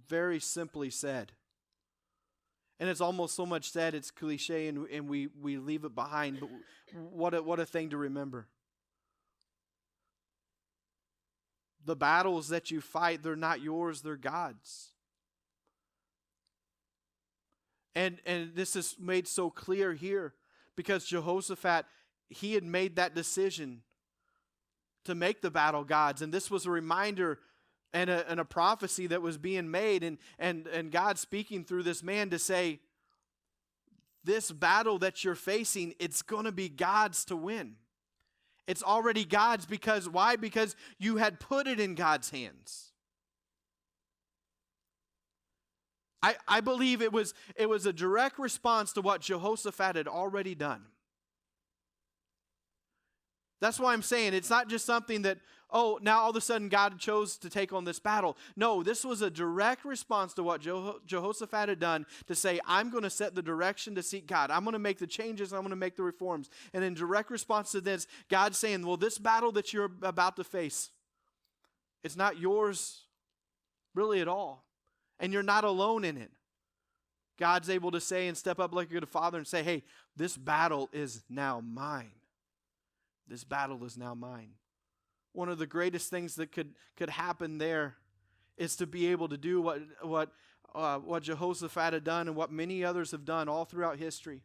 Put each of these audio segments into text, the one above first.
very simply said. And it's almost so much said, it's cliche, and we leave it behind. But what a thing to remember. The battles that you fight, they're not yours, they're God's. And this is made so clear here because Jehoshaphat, he had made that decision to make the battle God's. And this was a reminder and a prophecy that was being made. And God speaking through this man to say, this battle that you're facing, it's going to be God's to win. It's already God's because, why? Because you had put it in God's hands. I believe it was a direct response to what Jehoshaphat had already done. That's why I'm saying it's not just something that, oh, now all of a sudden God chose to take on this battle. No, this was a direct response to what Jehoshaphat had done to say, I'm going to set the direction to seek God. I'm going to make the changes. I'm going to make the reforms. And in direct response to this, God's saying, well, this battle that you're about to face, it's not yours really at all. And you're not alone in it. God's able to say and step up like a good father and say, hey, this battle is now mine. This battle is now mine. One of the greatest things that could happen there is to be able to do what Jehoshaphat had done and what many others have done all throughout history.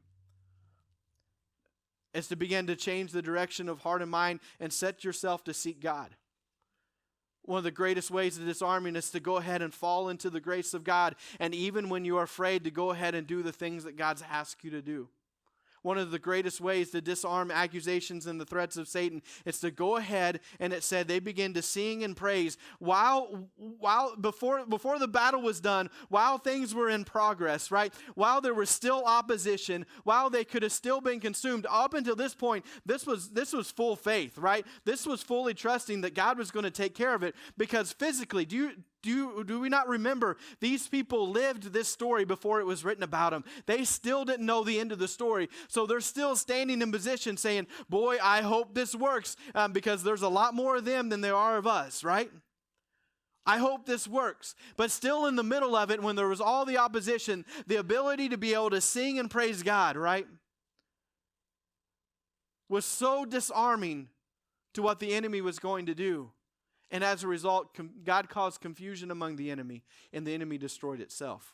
Is to begin to change the direction of heart and mind and set yourself to seek God. One of the greatest ways of disarming is to go ahead and fall into the grace of God. And even when you are afraid, to go ahead and do the things that God's asked you to do. One of the greatest ways to disarm accusations and the threats of Satan is to go ahead, and it said they begin to sing and praise while before the battle was done, while things were in progress, right? While there was still opposition, while they could have still been consumed. Up until this point, this was full faith, right? This was fully trusting that God was going to take care of it, because physically, do we not remember these people lived this story before it was written about them? They still didn't know the end of the story. So they're still standing in position saying, boy, I hope this works because there's a lot more of them than there are of us, right? I hope this works. But still in the middle of it, when there was all the opposition, the ability to be able to sing and praise God, right, was so disarming to what the enemy was going to do. And as a result, God caused confusion among the enemy, and the enemy destroyed itself.